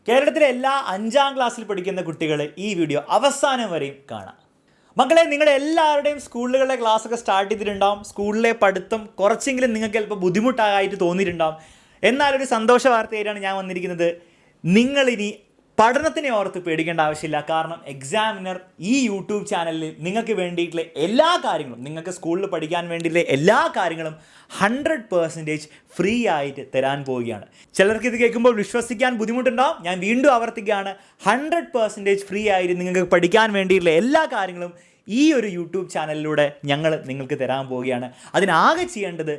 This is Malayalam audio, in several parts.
കേരളത്തിലെ എല്ലാ 5ാം ക്ലാസ്സിൽ പഠിക്കുന്ന കുട്ടികൾ ഈ വീഡിയോ അവസാനം വരെയും കാണാം. മക്കളെ, നിങ്ങളുടെ എല്ലാവരുടെയും സ്കൂളുകളിലെ ക്ലാസ്സൊക്കെ സ്റ്റാർട്ട് ചെയ്തിട്ടുണ്ടാവും. സ്കൂളിലെ പഠിത്തം കുറച്ചെങ്കിലും നിങ്ങൾക്ക് ചിലപ്പോൾ ബുദ്ധിമുട്ടായിട്ട് തോന്നിയിട്ടുണ്ടാവും. എന്നാലൊരു സന്തോഷ വാർത്തയായിട്ടാണ് ഞാൻ വന്നിരിക്കുന്നത്. നിങ്ങളിനി പഠനത്തിനെ ഓർത്ത് പേടിക്കേണ്ട ആവശ്യമില്ല. കാരണം എക്സാമിനർ ഈ യൂട്യൂബ് ചാനലിൽ നിങ്ങൾക്ക് വേണ്ടിയിട്ടുള്ള എല്ലാ കാര്യങ്ങളും, നിങ്ങൾക്ക് സ്കൂളിൽ പഠിക്കാൻ വേണ്ടിയിട്ടുള്ള എല്ലാ കാര്യങ്ങളും 100% ഫ്രീ ആയിട്ട് തരാൻ പോവുകയാണ്. ചിലർക്ക് ഇത് കേൾക്കുമ്പോൾ വിശ്വസിക്കാൻ ബുദ്ധിമുട്ടുണ്ടാവും. ഞാൻ വീണ്ടും ആവർത്തിക്കുകയാണ്, 100% ഫ്രീ ആയിട്ട് നിങ്ങൾക്ക് പഠിക്കാൻ വേണ്ടിയിട്ടുള്ള എല്ലാ കാര്യങ്ങളും ഈ ഒരു യൂട്യൂബ് ചാനലിലൂടെ ഞങ്ങൾ നിങ്ങൾക്ക് തരാൻ പോവുകയാണ്. അതിനാകെ ചെയ്യേണ്ടത്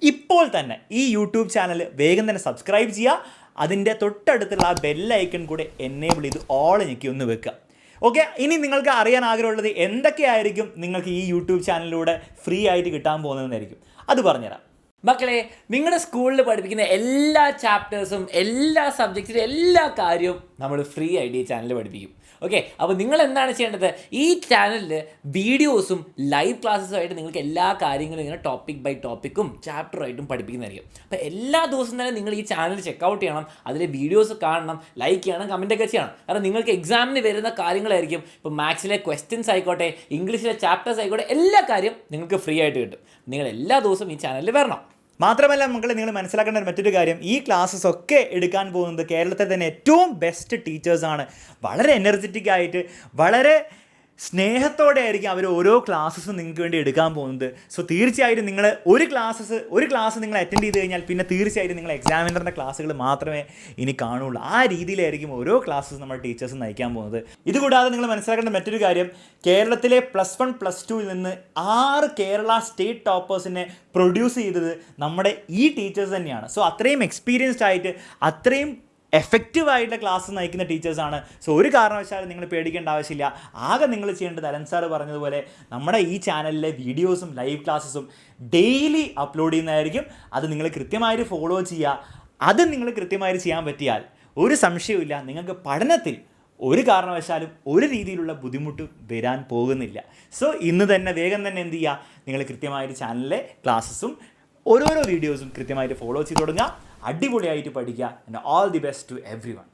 ഇപ്പോൾ തന്നെ ഈ യൂട്യൂബ് ചാനൽ വേഗം തന്നെ സബ്സ്ക്രൈബ് ചെയ്യുക. അതിൻ്റെ തൊട്ടടുത്തുള്ള ആ ബെല്ലൈക്കൺ കൂടെ എനേബിൾ ചെയ്ത് ഓൾ ഞെക്കി ഒന്ന് വെക്കുക. ഓക്കെ, ഇനി നിങ്ങൾക്ക് അറിയാൻ ആഗ്രഹമുള്ളത് എന്തൊക്കെയായിരിക്കും നിങ്ങൾക്ക് ഈ യൂട്യൂബ് ചാനലിലൂടെ ഫ്രീ ആയിട്ട് കിട്ടാൻ പോകുന്നതെന്നായിരിക്കും. അത് പറഞ്ഞുതരാം. മക്കളെ, നിങ്ങളുടെ സ്കൂളിൽ പഠിപ്പിക്കുന്ന എല്ലാ ചാപ്റ്റേഴ്സും എല്ലാ സബ്ജക്റ്റിലും എല്ലാ കാര്യവും നമ്മൾ ഫ്രീ ആയിട്ട് ഈ ചാനലിൽ പഠിപ്പിക്കും. ഓക്കെ, അപ്പോൾ നിങ്ങൾ എന്താണ് ചെയ്യേണ്ടത്? ഈ ചാനലിൽ വീഡിയോസും ലൈവ് ക്ലാസ്സുമായിട്ട് നിങ്ങൾക്ക് എല്ലാ കാര്യങ്ങളും ഇങ്ങനെ ടോപ്പിക് ബൈ ടോപ്പിക്കും ചാപ്റ്ററായിട്ടും പഠിപ്പിക്കുന്നതായിരിക്കും. അപ്പോൾ എല്ലാ ദിവസവും തന്നെ നിങ്ങൾ ഈ ചാനൽ ചെക്കൗട്ട് ചെയ്യണം, അതിലെ വീഡിയോസ് കാണണം, ലൈക്ക് ചെയ്യണം, കമൻറ്റൊക്കെ ചെയ്യണം. കാരണം നിങ്ങൾക്ക് എക്സാമിന് വരുന്ന കാര്യങ്ങളായിരിക്കും. ഇപ്പോൾ മാത്സിലെ ക്വസ്റ്റ്യൻസ് ആയിക്കോട്ടെ, ഇംഗ്ലീഷിലെ ചാപ്റ്റേഴ്സ് ആയിക്കോട്ടെ, എല്ലാ കാര്യം നിങ്ങൾക്ക് ഫ്രീ ആയിട്ട് കിട്ടും. നിങ്ങൾ എല്ലാ ദിവസവും ഈ ചാനലിൽ വരണം. മാത്രമല്ല മക്കളെ, നിങ്ങൾ മനസ്സിലാക്കേണ്ട മറ്റൊരു കാര്യം, ഈ ക്ലാസ്സസ് ഒക്കെ എടുക്കാൻ പോകുന്നത് കേരളത്തിൽ തന്നെ ഏറ്റവും ബെസ്റ്റ് ടീച്ചേഴ്സാണ്. വളരെ എനർജറ്റിക് ആയിട്ട്, വളരെ സ്നേഹത്തോടെ ആയിരിക്കും അവർ ഓരോ ക്ലാസ്സസും നിങ്ങൾക്ക് വേണ്ടി എടുക്കാൻ പോകുന്നത്. സോ തീർച്ചയായിട്ടും നിങ്ങൾ ഒരു ക്ലാസ് നിങ്ങൾ അറ്റൻഡ് ചെയ്ത് കഴിഞ്ഞാൽ പിന്നെ തീർച്ചയായിട്ടും നിങ്ങൾ എക്സാമിനറിൻ്റെ ക്ലാസ്സുകൾ മാത്രമേ ഇനി കാണുള്ളൂ. ആ രീതിയിലായിരിക്കും ഓരോ ക്ലാസ്സസ് നമ്മുടെ ടീച്ചേഴ്സ് നയിക്കാൻ പോകുന്നത്. ഇതുകൂടാതെ നിങ്ങൾ മനസ്സിലാക്കേണ്ട മറ്റൊരു കാര്യം, കേരളത്തിലെ +1 +2 നിന്ന് 6 കേരള സ്റ്റേറ്റ് ടോപ്പേഴ്സിനെ പ്രൊഡ്യൂസ് ചെയ്തത് നമ്മുടെ ഈ ടീച്ചേഴ്സ് തന്നെയാണ്. സോ അത്രയും എക്സ്പീരിയൻസ്ഡ് ആയിട്ട്, അത്രയും എഫക്റ്റീവായിട്ടുള്ള ക്ലാസ് നയിക്കുന്ന ടീച്ചേഴ്സാണ്. സോ ഒരു കാരണവശാലും നിങ്ങൾ പേടിക്കേണ്ട ആവശ്യമില്ല. ആകെ നിങ്ങൾ ചെയ്യേണ്ടത് അലൻ സാർ പറഞ്ഞതുപോലെ നമ്മുടെ ഈ ചാനലിലെ വീഡിയോസും ലൈവ് ക്ലാസ്സസും ഡെയിലി അപ്ലോഡ് ചെയ്യുന്നതായിരിക്കും. അത് നിങ്ങൾ കൃത്യമായിട്ട് ഫോളോ ചെയ്യുക. അത് നിങ്ങൾ കൃത്യമായിട്ട് ചെയ്യാൻ പറ്റിയാൽ ഒരു സംശയവുമില്ല, നിങ്ങൾക്ക് പഠനത്തിൽ ഒരു കാരണവശാലും ഒരു രീതിയിലുള്ള ബുദ്ധിമുട്ട് വരാൻ പോകുന്നില്ല. സോ ഇന്ന് തന്നെ വേഗം തന്നെ എന്ത് ചെയ്യുക, നിങ്ങൾ കൃത്യമായിട്ട് ചാനലിലെ ക്ലാസ്സസും ഓരോരോ വീഡിയോസും കൃത്യമായിട്ട് ഫോളോ ചെയ്ത് തുടങ്ങുക. അടിപൊളിയായിട്ട് പഠിക്കുക. And all the best to every one.